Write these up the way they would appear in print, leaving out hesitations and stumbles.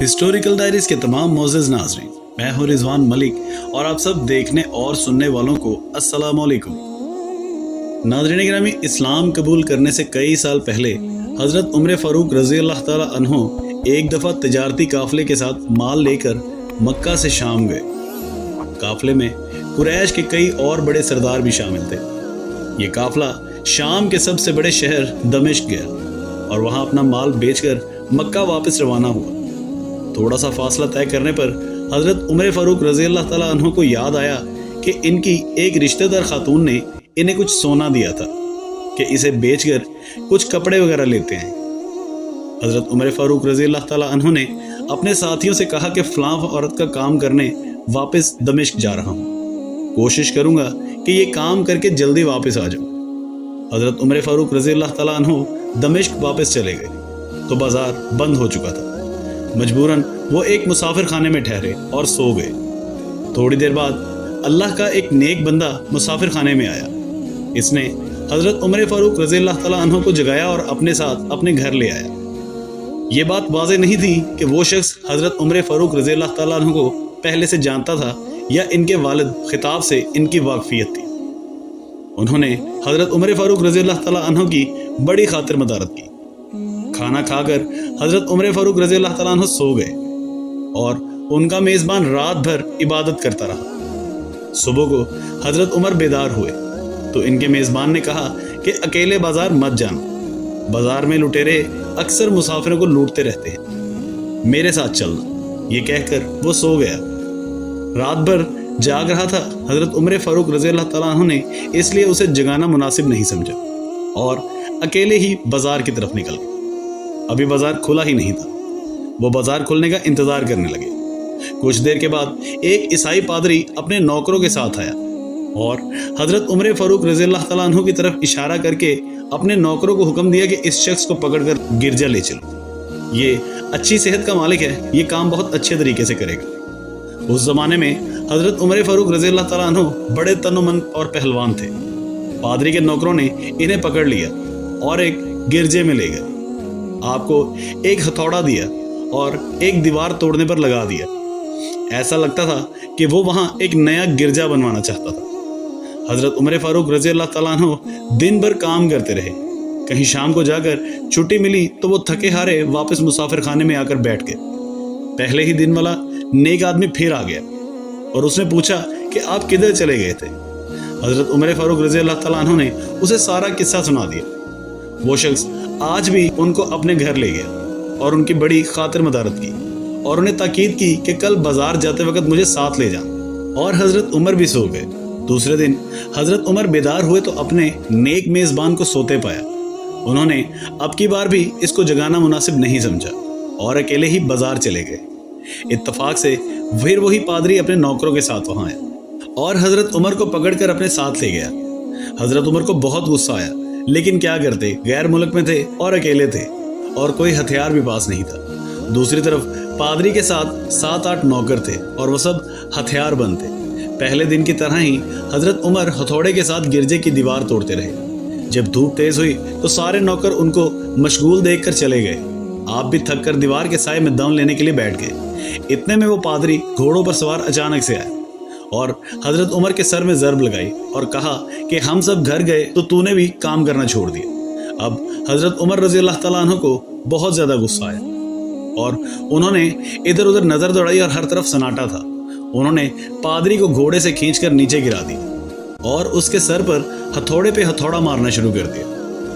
Historical diaries के तमाम मोअज़्ज़िज़ नाज़रीन, मैं हूं रिजवान मलिक और आप सब देखने और सुनने वालों को अस्सलाम वालेकुम। नाज़रीन गिरामी, इस्लाम कबूल करने से कई साल पहले हज़रत उमर फ़ारूक रज़ी अल्लाह ताला अन्हो एक दफ़ा तिजारती काफ़िले के साथ माल लेकर मक्का से शाम गए। काफ़िले में कुरैश के कई और बड़े सरदार भी शामिल थे। ये काफ़िला शाम के सबसे बड़े शहर दमिश्क गया और वहाँ अपना माल बेचकर मक्का वापस रवाना हुआ। थोड़ा सा फासला तय करने पर हज़रत उमर फ़ारूक रज़ी अल्लाह ताला अन्हो को याद आया कि इनकी एक रिश्तेदार खातून ने इन्हें कुछ सोना दिया था कि इसे बेचकर कुछ कपड़े वगैरह लेते हैं। हज़रत उमर फ़ारूक रज़ी अल्लाह ताला अन्हो ने अपने साथियों से कहा कि फ़लाँ औरत का काम करने वापस दमिश्क जा रहा हूँ, कोशिश करूँगा कि ये काम करके जल्दी वापस आ जाऊँ। हज़रत उमर फ़ारूक रज़ी अल्लाह ताला अन्हो दमिश्क वापस चले गए तो बाज़ार बंद हो चुका था। मजबूरन वो एक मुसाफिर खाने में ठहरे और सो गए। थोड़ी देर बाद अल्लाह का एक नेक बंदा मुसाफिर खाने में आया। इसने हज़रत उमर फ़ारूक रज़ी अल्लाह ताला अन्हो को जगाया और अपने साथ अपने घर ले आया। ये बात वाज़ेह नहीं थी कि वो शख्स हज़रत उमर फ़ारूक रज़ी अल्लाह ताला अन्हो को पहले से जानता था या इनके वालिद खिताब से इनकी वाकफियत थी। उन्होंने हज़रत उमर फ़ारूक रज़ी अल्लाह ताला अन्हो की बड़ी खातिर मदारत की। खाना खाकर हज़रत उमर फ़ारूक रज़ी अल्लाह ताला अन्हो सो गए और उनका मेज़बान रात भर इबादत करता रहा। सुबह को हज़रत उमर बेदार हुए तो इनके मेज़बान ने कहा कि अकेले बाज़ार मत जाना, बाज़ार में लुटेरे अक्सर मुसाफिरों को लूटते रहते हैं, मेरे साथ चलना। ये कहकर वो सो गया। रात भर जाग रहा था हज़रत उमर फ़ारूक रज़ी अल्लाह ताला अन्हो ने, इसलिए उसे जगाना मुनासिब नहीं समझा और अकेले ही बाज़ार की तरफ निकल गए। अभी बाज़ार खुला ही नहीं था। वो बाज़ार खुलने का इंतज़ार करने लगे। कुछ देर के बाद एक ईसाई पादरी अपने नौकरों के साथ आया और हज़रत उमर फ़ारूक रज़ी अल्लाह ताला अन्हो की तरफ इशारा करके अपने नौकरों को हुक्म दिया कि इस शख्स को पकड़कर गिरजा ले चलो। ये अच्छी सेहत का मालिक है, ये काम बहुत अच्छे तरीके से करेगा। उस ज़माने में हज़रत उमर फ़ारूक रज़ी अल्लाह ताला अन्हो बड़े तनोमंद और पहलवान थे। पादरी के नौकरों ने इन्हें पकड़ लिया और एक गिरजे में ले गए। आपको एक हथौड़ा दिया और एक दीवार तोड़ने पर लगा दिया। ऐसा लगता था कि वो वहाँ एक नया गिरजा बनवाना चाहता था। हज़रत उमर फ़ारूक रज़ी अल्लाह ताला अन्हो दिन भर काम करते रहे। कहीं शाम को जाकर छुट्टी मिली तो वो थके हारे वापस मुसाफिर खाने में आकर बैठ गए। पहले ही दिन वाला नेक आदमी फिर आ गया और उसने पूछा कि आप किधर चले गए थे। हज़रत उमर फ़ारूक रज़ी अल्लाह ताला अन्हो ने उसे सारा किस्सा सुना दिया। वो शख्स आज भी उनको अपने घर ले गया और उनकी बड़ी खातिर मदारत की और उन्हें ताकीद की कि कल बाजार जाते वक्त मुझे साथ ले जाना। और हज़रत उमर भी सो गए। दूसरे दिन हज़रत उमर बेदार हुए तो अपने नेक मेज़बान को सोते पाया। उन्होंने अब की बार भी इसको जगाना मुनासिब नहीं समझा और अकेले ही बाजार चले गए। इत्तफाक से फिर वही पादरी अपने नौकरों के साथ वहाँ आया और हज़रत उमर को पकड़कर अपने साथ ले गया। हज़रत उमर को बहुत गुस्सा आया, लेकिन क्या करते, गैर मुल्क में थे और अकेले थे और कोई हथियार भी पास नहीं था। दूसरी तरफ पादरी के साथ 7-8 नौकर थे और वो सब हथियार बंद थे। पहले दिन की तरह ही हज़रत उमर हथौड़े के साथ गिरजे की दीवार तोड़ते रहे। जब धूप तेज हुई तो सारे नौकर उनको मशगूल देखकर चले गए। आप भी थक कर दीवार के साए में दम लेने के लिए बैठ गए। इतने में वो पादरी घोड़ों पर सवार अचानक से आए और हज़रत उमर के सर में ज़रब लगाई और कहा कि हम सब घर गए तो तूने भी काम करना छोड़ दिया। अब हज़रत उमर रज़ी अल्लाह ताला अन्हो को बहुत ज़्यादा गुस्सा आया और उन्होंने इधर उधर नज़र दौड़ाई और हर तरफ सन्नाटा था। उन्होंने पादरी को घोड़े से खींचकर नीचे गिरा दिया और उसके सर पर हथौड़े पे हथौड़ा मारना शुरू कर दिया।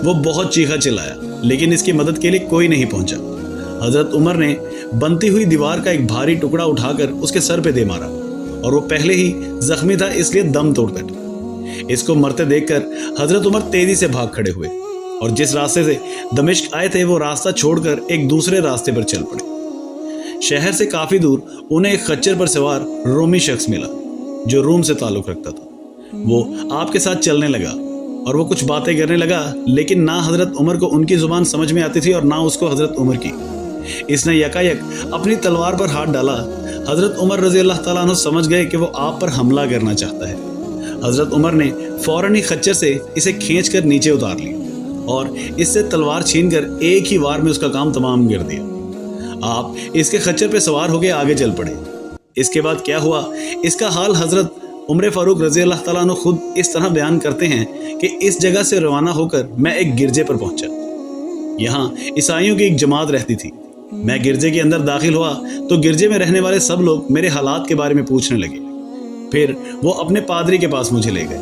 वो बहुत चीखा चिल्लाया, लेकिन इसकी मदद के लिए कोई नहीं पहुंचा। हज़रत उमर ने बनती हुई दीवार का एक भारी टुकड़ा उठाकर उसके सर पे दे मारा और वो पहले ही जख्मी था, इसलिए दम तोड़ बैठा। इसको मरते देखकर हज़रत उमर तेजी से भाग खड़े हुए और जिस रास्ते से दमिश्क आए थे वो रास्ता छोड़कर एक दूसरे रास्ते पर चल पड़े। शहर से काफ़ी दूर उन्हें एक खच्चर पर सवार रोमी शख्स मिला जो रूम से ताल्लुक़ रखता था। वो आपके साथ चलने लगा और वो कुछ बातें करने लगा, लेकिन ना हज़रत उमर को उनकी ज़ुबान समझ में आती थी और ना उसको हज़रत उमर की। इसने यकायक अपनी तलवार पर हाथ डाला। हज़रत उमर रज़ी अल्लाह ताला अन्हु समझ गए कि वो आप पर हमला करना चाहता है। हज़रत उमर ने फ़ौरन ही खच्चर से इसे खींचकर नीचे उतार लिया और इससे तलवार छीनकर एक ही वार में उसका काम तमाम कर दिया। आप इसके खच्चर पे सवार होकर आगे चल पड़े। इसके बाद क्या हुआ, इसका हाल हजरत उमर फारूक रजी अल्लाह ताला अन्हु खुद इस तरह बयान करते हैं कि इस जगह से रवाना होकर मैं एक गिरजे पर पहुंचा। यहाँ ईसाइयों की एक जमात रहती थी। मैं गिरजे के अंदर दाखिल हुआ तो गिरजे में रहने वाले सब लोग मेरे हालात के बारे में पूछने लगे। फिर वो अपने पादरी के पास मुझे ले गए।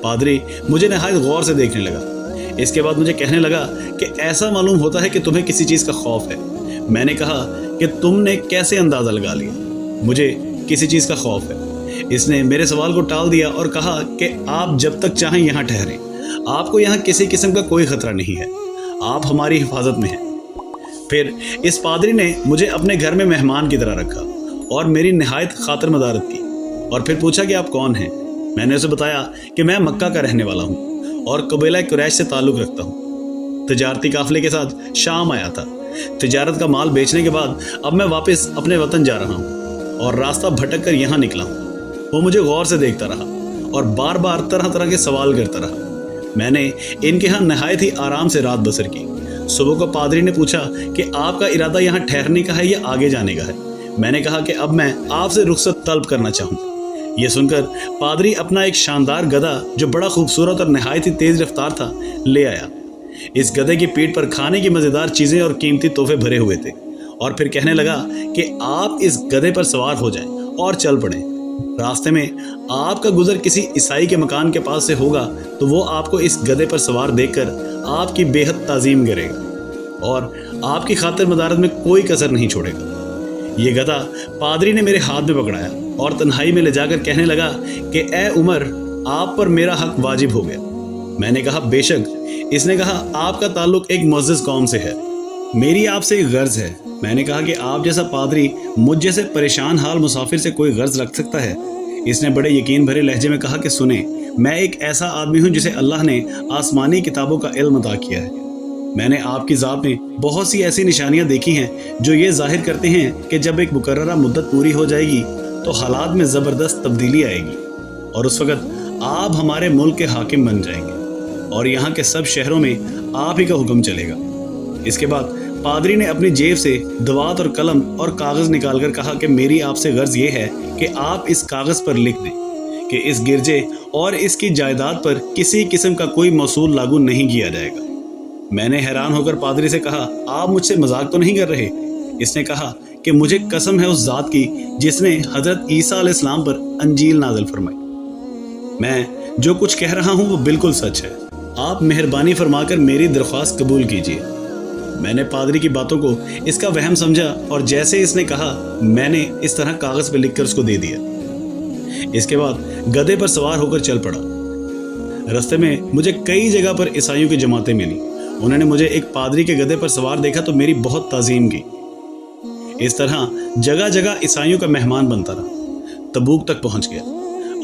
पादरी मुझे नहायत गौर से देखने लगा। इसके बाद मुझे कहने लगा कि ऐसा मालूम होता है कि तुम्हें किसी चीज़ का खौफ है। मैंने कहा कि तुमने कैसे अंदाज़ा लगा लिया, मुझे किसी चीज़ का खौफ है। इसने मेरे सवाल को टाल दिया और कहा कि आप जब तक चाहें यहाँ ठहरें, आपको यहाँ किसी किस्म का कोई खतरा नहीं है, आप हमारी हिफाजत में हैं। फिर इस पादरी ने मुझे अपने घर में मेहमान की तरह रखा और मेरी नहायत खातिर मदारत की और फिर पूछा कि आप कौन हैं। मैंने उसे बताया कि मैं मक्का का रहने वाला हूँ और कबीला कुरैश से ताल्लुक़ रखता हूँ। तिजारती काफ़िले के साथ शाम आया था। तिजारत का माल बेचने के बाद अब मैं वापस अपने वतन जा रहा हूँ और रास्ता भटक कर यहाँ निकला हूँ। वो मुझे गौर से देखता रहा और बार बार तरह तरह के सवाल करता रहा। मैंने इनके यहाँ नहायत ही आराम से रात बसर की। सुबह को पादरी ने पूछा कि आपका इरादा यहाँ ठहरने का है या आगे जाने का है। मैंने कहा कि अब मैं आपसे रुखसत तलब करना चाहूँगा। ये सुनकर पादरी अपना एक शानदार गधा जो बड़ा खूबसूरत और नहायत ही तेज़ रफ्तार था ले आया। इस गधे की पीठ पर खाने की मज़ेदार चीज़ें और कीमती तोहफे भरे हुए थे और फिर कहने लगा कि आप इस गधे पर सवार हो जाएं और चल पड़ें। रास्ते में आपका गुजर किसी ईसाई के मकान के पास से होगा तो वो आपको इस गधे पर सवार देखकर आपकी बेहद ताज़ीम करेगा और आपकी खातिर मदारत में कोई कसर नहीं छोड़ेगा। ये गधा पादरी ने मेरे हाथ में पकड़ाया और तन्हाई में ले जाकर कहने लगा कि ए उमर, आप पर मेरा हक वाजिब हो गया। मैंने कहा बेशक। इसने कहा आपका ताल्लुक एक मुअज़्ज़ज़ कौम से है, मेरी आपसे एक गर्ज है। मैंने कहा कि आप जैसा पादरी मुझ जैसे परेशान हाल मुसाफिर से कोई गर्ज रख सकता है। इसने बड़े यकीन भरे लहजे में कहा कि सुने, मैं एक ऐसा आदमी हूँ जिसे अल्लाह ने आसमानी किताबों का इल्म अता किया है। मैंने आपकी ज़ात में बहुत सी ऐसी निशानियाँ देखी हैं जो ये जाहिर करते हैं कि जब एक मुकर्ररा मुद्दत पूरी हो जाएगी तो हालात में ज़बरदस्त तब्दीली आएगी और उस वक़्त आप हमारे मुल्क के हाकिम बन जाएंगे और यहाँ के सब शहरों में आप ही का हुक्म चलेगा। इसके बाद पादरी ने अपनी जेब से दवात और कलम और कागज़ निकाल कर कहा कि मेरी आपसे गर्ज ये है कि आप इस कागज़ पर लिख दें कि इस गिरजे और इसकी जायदाद पर किसी किस्म का कोई मसूल लागू नहीं किया जाएगा। मैंने हैरान होकर पादरी से कहा, आप मुझसे मजाक तो नहीं कर रहे? इसने कहा कि मुझे कसम है उस ज़ात की जिसने हज़रत ईसा अलैहिस्सलाम पर अंजील नाज़िल फरमाई। मैं जो कुछ कह रहा हूँ वो बिल्कुल सच है। आप मेहरबानी फरमाकर मेरी दरख्वास्त कबूल कीजिए। मैंने पादरी की बातों को इसका वहम समझा और जैसे इसने कहा मैंने इस तरह कागज़ पर लिखकर उसको दे दिया। इसके बाद गधे पर सवार होकर चल पड़ा। रास्ते में मुझे कई जगह पर ईसाइयों की जमातें मिली। उन्होंने मुझे एक पादरी के गधे पर सवार देखा तो मेरी बहुत ताज़ीम की। इस तरह जगह जगह ईसाइयों का मेहमान बनता रहा। तबूक तक पहुंच गया।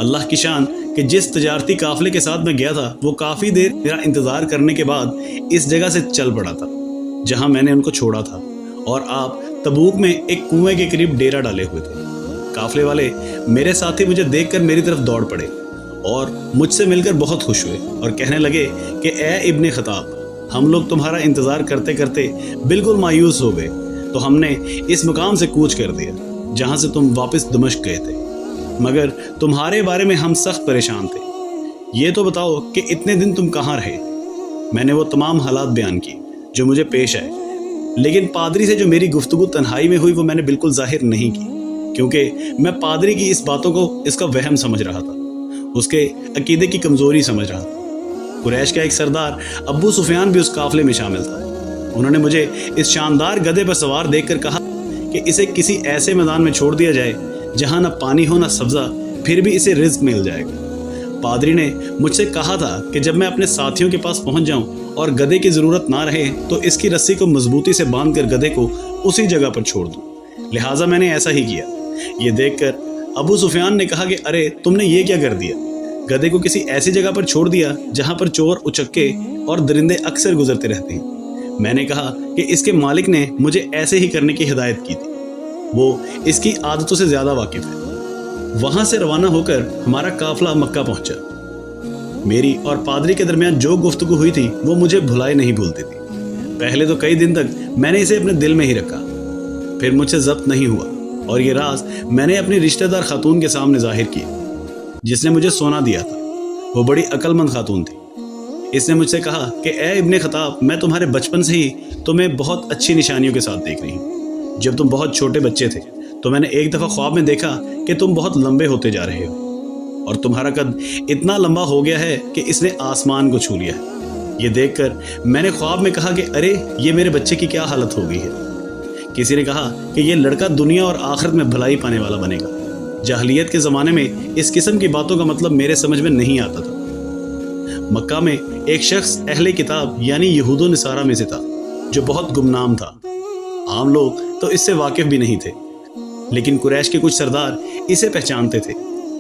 अल्लाह की शान कि जिस तजारती काफ़िले के साथ मैं गया था वो काफ़ी देर मेरा इंतज़ार करने के बाद इस जगह से चल पड़ा था जहां मैंने उनको छोड़ा था और आप तबूक में एक कुएं के करीब डेरा डाले हुए थे। काफ़िले वाले मेरे साथी मुझे देखकर मेरी तरफ दौड़ पड़े और मुझसे मिलकर बहुत खुश हुए और कहने लगे कि ए इब्ने खताब, हम लोग तुम्हारा इंतज़ार करते करते बिल्कुल मायूस हो गए तो हमने इस मुकाम से कूच कर दिया जहाँ से तुम वापस दमिश्क गए थे, मगर तुम्हारे बारे में हम सख्त परेशान थे। ये तो बताओ कि इतने दिन तुम कहाँ रहे? मैंने वो तमाम हालात बयान की जो मुझे पेश आए, लेकिन पादरी से जो मेरी गुफ्तगू तन्हाई में हुई वो मैंने बिल्कुल जाहिर नहीं की क्योंकि मैं पादरी की इस बातों को इसका वहम समझ रहा था, उसके अकीदे की कमज़ोरी समझ रहा था। कुरैश का एक सरदार अबू सुफियान भी उस काफ़िले में शामिल था। उन्होंने मुझे इस शानदार गधे पर सवार देखकर कहा कि इसे किसी ऐसे मैदान में छोड़ दिया जाए जहां न पानी हो न सब्ज़ा, फिर भी इसे रिज़्क मिल जाएगा। पादरी ने मुझसे कहा था कि जब मैं अपने साथियों के पास पहुंच जाऊं और गधे की ज़रूरत ना रहे तो इसकी रस्सी को मजबूती से बांध कर गधे को उसी जगह पर छोड़ दूँ। लिहाजा मैंने ऐसा ही किया। ये देखकर अबू सुफियान ने कहा कि अरे तुमने ये क्या कर दिया? गधे को किसी ऐसी जगह पर छोड़ दिया जहां पर चोर, उचक्के और दरिंदे अक्सर गुजरते रहते हैं। मैंने कहा कि इसके मालिक ने मुझे ऐसे ही करने की हिदायत की थी, वो इसकी आदतों से ज़्यादा वाकिफ़ है। वहाँ से रवाना होकर हमारा काफ़िला मक्का पहुँचा। मेरी और पादरी के दरमियान जो गुफ्तगू हुई थी वो मुझे भुलाए नहीं भूलती थी। पहले तो कई दिन तक मैंने इसे अपने दिल में ही रखा, फिर मुझसे ज़ब्त नहीं हुआ और ये राज मैंने अपनी रिश्तेदार खातून के सामने जाहिर किया जिसने मुझे सोना दिया था। वो बड़ी अक्लमंद खातून थी। इसने मुझसे कहा कि ए इब्ने खताब, मैं तुम्हारे बचपन से ही तुम्हें बहुत अच्छी निशानियों के साथ देख रही हूँ। जब तुम बहुत छोटे बच्चे थे तो मैंने एक दफ़ा ख्वाब में देखा कि तुम बहुत लंबे होते जा रहे हो और तुम्हारा कद इतना लंबा हो गया है कि इसने आसमान को छू लिया है। ये देखकर मैंने ख्वाब में कहा कि अरे ये मेरे बच्चे की क्या हालत हो गई है। किसी ने कहा कि ये लड़का दुनिया और आखिरत में भलाई पाने वाला बनेगा। जाहलियत के ज़माने में इस किस्म की बातों का मतलब मेरे समझ में नहीं आता था। मक्का में एक शख्स अहले किताब यानी यहूदो निसारा में से था जो बहुत गुमनाम था। आम लोग तो इससे वाकिफ भी नहीं थे, लेकिन कुरैश के कुछ सरदार इसे पहचानते थे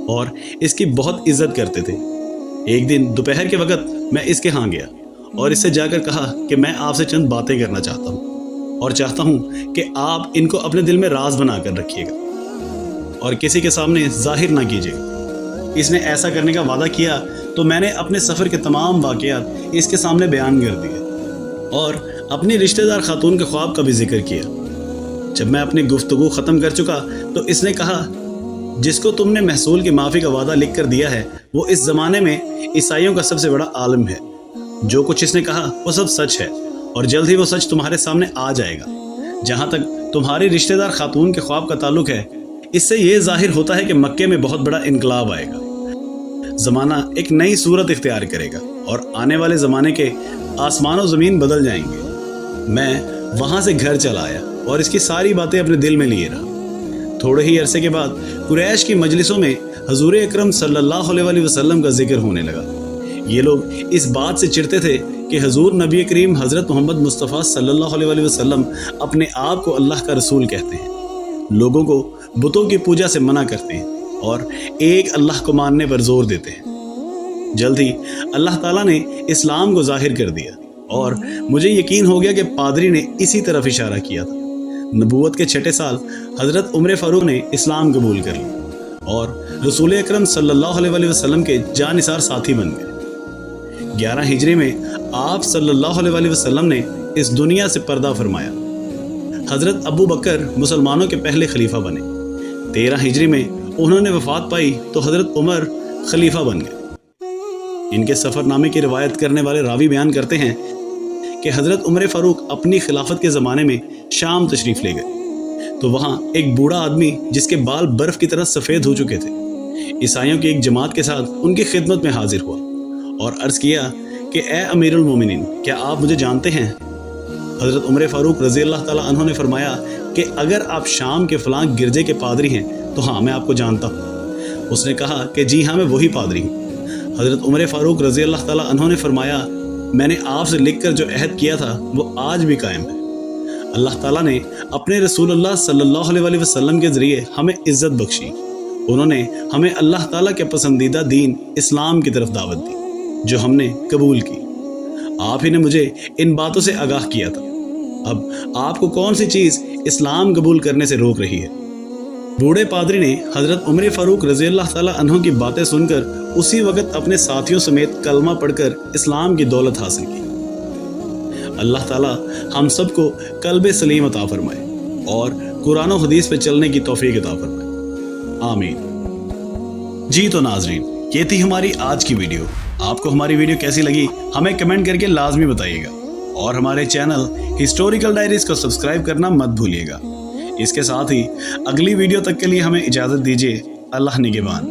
और इसकी बहुत इज्जत करते थे। एक दिन दोपहर के वक्त मैं इसके यहाँ गया और इससे जाकर कहा कि मैं आपसे चंद बातें करना चाहता हूँ और चाहता हूँ कि आप इनको अपने दिल में राज बना कर रखिएगा और किसी के सामने जाहिर ना कीजिएगा। इसने ऐसा करने का वादा किया तो मैंने अपने सफ़र के तमाम वाक़यात इसके सामने बयान कर दिए और अपनी रिश्तेदार खातून के ख्वाब का भी जिक्र किया। जब मैं अपनी गुफ्तगू ख़त्म कर चुका तो इसने कहा, जिसको तुमने महसूल की माफ़ी का वादा लिख कर दिया है वो इस ज़माने में ईसाइयों का सबसे बड़ा आलिम है। जो कुछ इसने कहा वो सब सच है और जल्द ही वो सच तुम्हारे सामने आ जाएगा। जहाँ तक तुम्हारी रिश्तेदार खातून के ख्वाब का ताल्लुक है, इससे ये जाहिर होता है कि मक्के में बहुत बड़ा इनकलाब आएगा। ज़माना एक नई सूरत इख्तियार करेगा और आने वाले ज़माने के आसमान और ज़मीन बदल जाएंगे। मैं वहाँ से घर चला आया और इसकी सारी बातें अपने दिल में लिए रहा। थोड़े ही अरसे के बाद कुरैश की मजलिसों में हजूर अकरम सल्लल्लाहु अलैहि वसल्लम का जिक्र होने लगा। ये लोग इस बात से चिढ़ते थे कि हजूर नबी करीम हज़रत मोहम्मद मुस्तफ़ा सल्लल्लाहु अलैहि वसल्लम अपने आप को अल्लाह का रसूल कहते हैं, लोगों को बुतों की पूजा से मना करते हैं और एक अल्लाह को मानने पर जोर देते हैं। जल्द ही अल्लाह ताला ने इस्लाम को जाहिर कर दिया और मुझे यकीन हो गया कि पादरी ने इसी तरफ इशारा किया था। नबूवत के 6 साल हज़रत उमर फ़ारूक ने इस्लाम कबूल कर लिया और रसूल अकरम सल्लल्लाहु अलैहि वसल्लम के जानिसार साथी बन गए। 11 हिजरी में आप सल्लल्लाहु अलैहि वसल्लम ने इस दुनिया से पर्दा फरमाया। हज़रत अबू बकर मुसलमानों के पहले खलीफा बने। 13 हिजरी में उन्होंने वफात पाई तो हज़रत उमर खलीफा बन गए। इनके सफ़रनामे की रिवायत करने वाले रावी बयान करते हैं कि हज़रत उमर फ़ारूक अपनी खिलाफत के ज़माने में शाम तशरीफ़ ले गए तो वहाँ एक बूढ़ा आदमी जिसके बाल बर्फ़ की तरह सफ़ेद हो चुके थे, ईसाइयों की एक जमात के साथ उनकी खिदमत में हाजिर हुआ और अर्ज़ किया कि ए अमीरुल मोमिनीन, क्या आप मुझे जानते हैं? हज़रत उमर फ़ारूक रज़ी अल्लाह ताला अन्हु ने फरमाया कि अगर आप शाम के फ़लाँ गिरजे के पादरी हैं तो हाँ, मैं आपको जानता हूँ। उसने कहा कि जी हाँ, मैं वही पादरी हूँ। हज़रत उमर फ़ारूक रज़ी अल्लाह ताला अन्हु ने फरमाया, मैंने आपसे लिखकर जो अहद किया था वो आज भी कायम है। अल्लाह ताला ने अपने रसूलुल्लाह सल्लल्लाहु अलैहि वसल्लम के ज़रिए हमें इज़्ज़त बख्शी। उन्होंने हमें अल्लाह ताला के पसंदीदा दीन इस्लाम की तरफ दावत दी जो हमने कबूल की। आप ही ने मुझे इन बातों से आगाह किया था। अब आपको कौन सी चीज़ इस्लाम कबूल करने से रोक रही है? बूढ़े पादरी ने हज़रत उमर फ़ारूक रज़ी अल्लाह ताला अन्हु की बातें सुनकर उसी वक्त अपने साथियों समेत कलमा पढ़कर इस्लाम की दौलत हासिल की। अल्लाह ताला हम सबको कल्ब सलीम अता फरमाए और कुरान और हदीस पे चलने की तौफीक अता फरमाए, आमीन। जी तो नाजरीन, ये थी हमारी आज की वीडियो। आपको हमारी वीडियो कैसी लगी हमें कमेंट करके लाजमी बताइएगा और हमारे चैनल हिस्टोरिकल डायरीज को सब्सक्राइब करना मत भूलिएगा। इसके साथ ही अगली वीडियो तक के लिए हमें इजाज़त दीजिए। अल्लाह निगहबान।